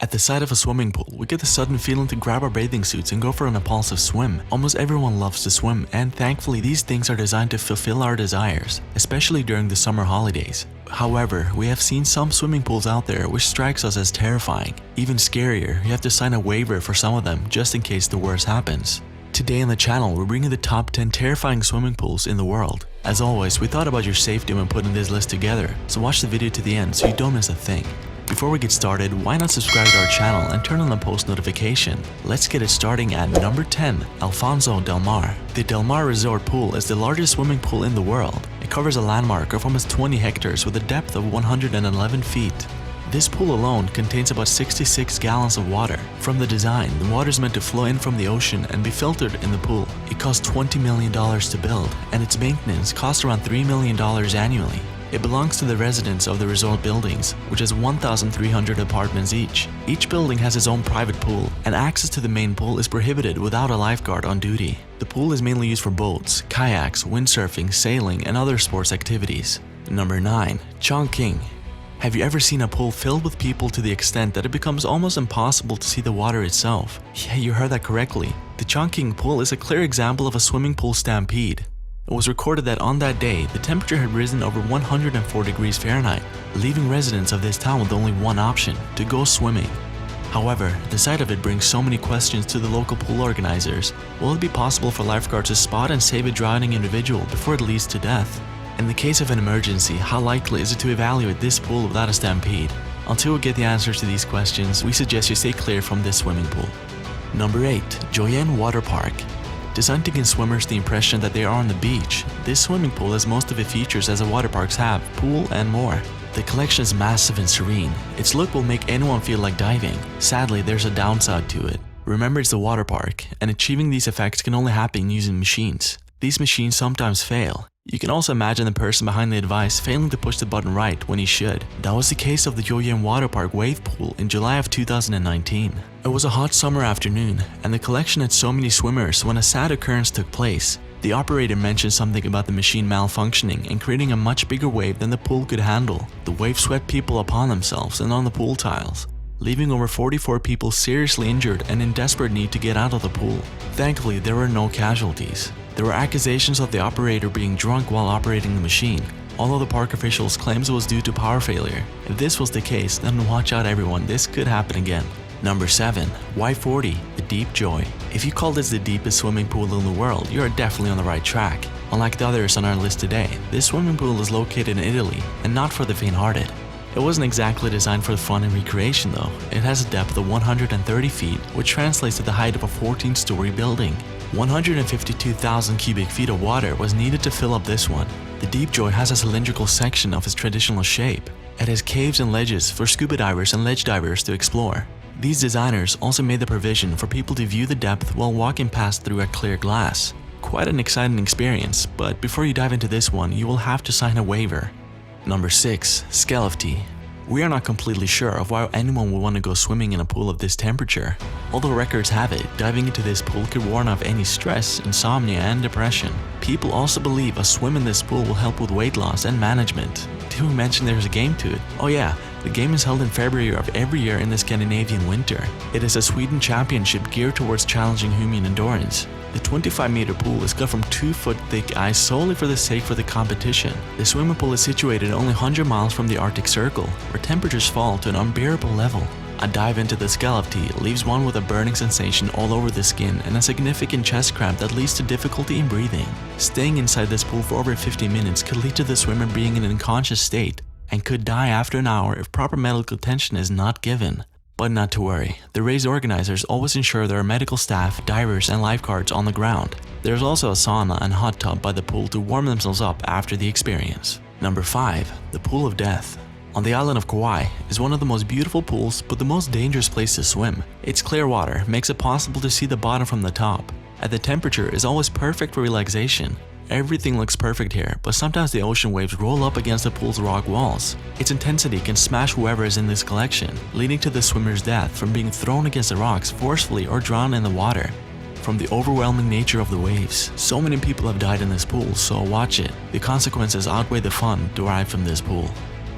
At the sight of a swimming pool, we get the sudden feeling to grab our bathing suits and go for an impulsive swim. Almost everyone loves to swim, and thankfully these things are designed to fulfill our desires, especially during the summer holidays. However, we have seen some swimming pools out there which strikes us as terrifying. Even scarier, you have to sign a waiver for some of them just in case the worst happens. Today on the channel, we're bringing the top 10 terrifying swimming pools in the world. As always, we thought about your safety when putting this list together, so watch the video to the end so you don't miss a thing. Before we get started, why not subscribe to our channel and turn on the post notification? Let's get it starting at number 10, Alfenso Del Mar. The Del Mar Resort Pool is the largest swimming pool in the world. It covers a landmark of almost 20 hectares with a depth of 111 feet. This pool alone contains about 66 gallons of water. From the design, the water is meant to flow in from the ocean and be filtered in the pool. It cost $20 million to build, and its maintenance costs around $3 million annually. It belongs to the residents of the resort buildings, which has 1,300 apartments each. Each building has its own private pool, and access to the main pool is prohibited without a lifeguard on duty. The pool is mainly used for boats, kayaks, windsurfing, sailing, and other sports activities. Number 9. Chongqing. Have you ever seen a pool filled with people to the extent that it becomes almost impossible to see the water itself? Yeah, you heard that correctly. The Chongqing pool is a clear example of a swimming pool stampede. It was recorded that on that day, the temperature had risen over 104 degrees Fahrenheit, leaving residents of this town with only one option: to go swimming. However, the sight of it brings so many questions to the local pool organizers. Will it be possible for lifeguards to spot and save a drowning individual before it leads to death? In the case of an emergency, how likely is it to evaluate this pool without a stampede? Until we get the answers to these questions, we suggest you stay clear from this swimming pool. Number 8. Juyeon Waterpark. Designed to give swimmers the impression that they are on the beach, this swimming pool has most of the features as the water parks have: pool and more. The collection is massive and serene. Its look will make anyone feel like diving. Sadly, there's a downside to it. Remember, it's the water park, and achieving these effects can only happen using machines. These machines sometimes fail. You can also imagine the person behind the device failing to push the button right when he should. That was the case of the Juyeon Waterpark wave pool in July of 2019. It was a hot summer afternoon, and the collection had so many swimmers when a sad occurrence took place. The operator mentioned something about the machine malfunctioning and creating a much bigger wave than the pool could handle. The wave swept people upon themselves and on the pool tiles, leaving over 44 people seriously injured and in desperate need to get out of the pool. Thankfully, there were no casualties. There were accusations of the operator being drunk while operating the machine, although the park officials claims it was due to power failure. If this was the case, then watch out everyone, this could happen again. Number 7. Y40, the Deep Joy. If you call this the deepest swimming pool in the world, you are definitely on the right track. Unlike the others on our list today, this swimming pool is located in Italy and not for the faint-hearted. It wasn't exactly designed for fun and recreation though. It has a depth of 130 feet, which translates to the height of a 14-story building. 152,000 cubic feet of water was needed to fill up this one. The Deep Joy has a cylindrical section of its traditional shape. It has caves and ledges for scuba divers and ledge divers to explore. These designers also made the provision for people to view the depth while walking past through a clear glass. Quite an exciting experience, but before you dive into this one, you will have to sign a waiver. Number 6. Skelleftea. We are not completely sure of why anyone would want to go swimming in a pool of this temperature. Although records have it, diving into this pool could warn off any stress, insomnia, and depression. People also believe a swim in this pool will help with weight loss and management. Did we mention there's a game to it? Oh yeah, the game is held in February of every year in the Scandinavian winter. It is a Sweden championship geared towards challenging human endurance. The 25-meter pool is cut from 2-foot thick ice solely for the sake for the competition. The swimming pool is situated only 100 miles from the Arctic Circle, where temperatures fall to an unbearable level. A dive into the Skelleftea leaves one with a burning sensation all over the skin and a significant chest cramp that leads to difficulty in breathing. Staying inside this pool for over 50 minutes could lead to the swimmer being in an unconscious state and could die after an hour if proper medical attention is not given. But not to worry, the race organizers always ensure there are medical staff, divers, and lifeguards on the ground. There's also a sauna and hot tub by the pool to warm themselves up after the experience. Number 5. The Pool of Death. On the island of Kauai is one of the most beautiful pools but the most dangerous place to swim. Its clear water makes it possible to see the bottom from the top, and the temperature is always perfect for relaxation. Everything looks perfect here, but sometimes the ocean waves roll up against the pool's rock walls. Its intensity can smash whoever is in this collection, leading to the swimmer's death from being thrown against the rocks forcefully or drowned in the water. From the overwhelming nature of the waves, so many people have died in this pool, so watch it. The consequences outweigh the fun derived from this pool.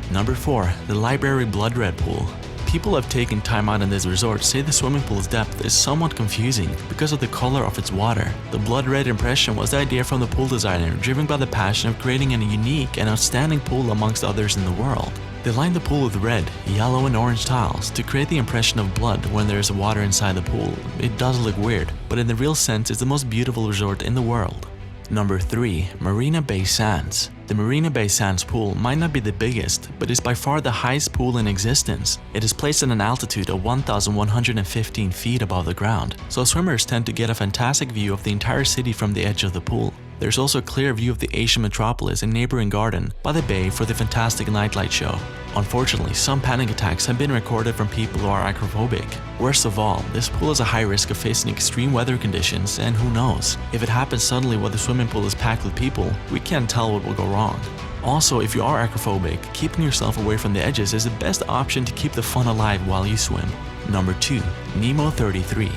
Number 4. The Library Blood Red Pool. People who have taken time out in this resort say the swimming pool's depth is somewhat confusing because of the color of its water. The blood red impression was the idea from the pool designer, driven by the passion of creating a unique and outstanding pool amongst others in the world. They lined the pool with red, yellow and orange tiles to create the impression of blood when there is water inside the pool. It does look weird, but in the real sense it's the most beautiful resort in the world. Number 3. Marina Bay Sands. The Marina Bay Sands pool might not be the biggest, but is by far the highest pool in existence. It is placed at an altitude of 1,115 feet above the ground, so swimmers tend to get a fantastic view of the entire city from the edge of the pool. There's also a clear view of the Asian metropolis and neighboring garden by the bay for the fantastic nightlight show. Unfortunately, some panic attacks have been recorded from people who are acrophobic. Worst of all, this pool has a high risk of facing extreme weather conditions, and who knows, if it happens suddenly while the swimming pool is packed with people, we can't tell what will go wrong. Also, if you are acrophobic, keeping yourself away from the edges is the best option to keep the fun alive while you swim. Number 2. Nemo 33.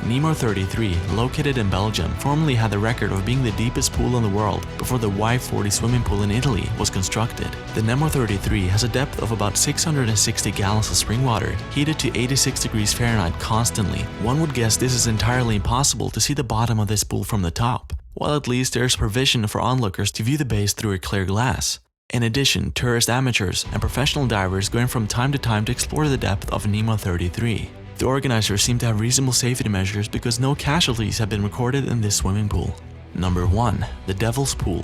Nemo 33, located in Belgium, formerly had the record of being the deepest pool in the world before the Y40 swimming pool in Italy was constructed. The Nemo 33 has a depth of about 660 gallons of spring water, heated to 86 degrees Fahrenheit constantly. One would guess this is entirely impossible to see the bottom of this pool from the top, while at least there is provision for onlookers to view the base through a clear glass. In addition, tourist amateurs and professional divers go in from time to time to explore the depth of Nemo 33. The organizers seem to have reasonable safety measures because no casualties have been recorded in this swimming pool. Number 1. The Devil's Pool.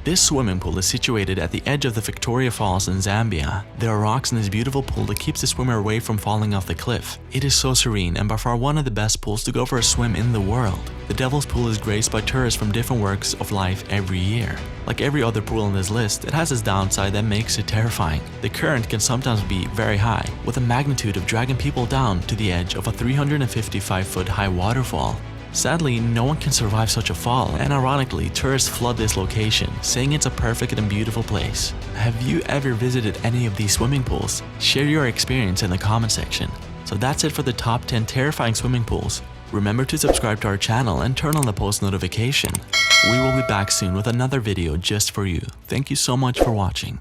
This swimming pool is situated at the edge of the Victoria Falls in Zambia. There are rocks in this beautiful pool that keeps the swimmer away from falling off the cliff. It is so serene and by far one of the best pools to go for a swim in the world. The Devil's Pool is graced by tourists from different walks of life every year. Like every other pool on this list, it has its downside that makes it terrifying. The current can sometimes be very high, with a magnitude of dragging people down to the edge of a 355-foot high waterfall. Sadly, no one can survive such a fall, and ironically, tourists flood this location, saying it's a perfect and beautiful place. Have you ever visited any of these swimming pools? Share your experience in the comment section. So that's it for the top 10 terrifying swimming pools. Remember to subscribe to our channel and turn on the post notification. We will be back soon with another video just for you. Thank you so much for watching.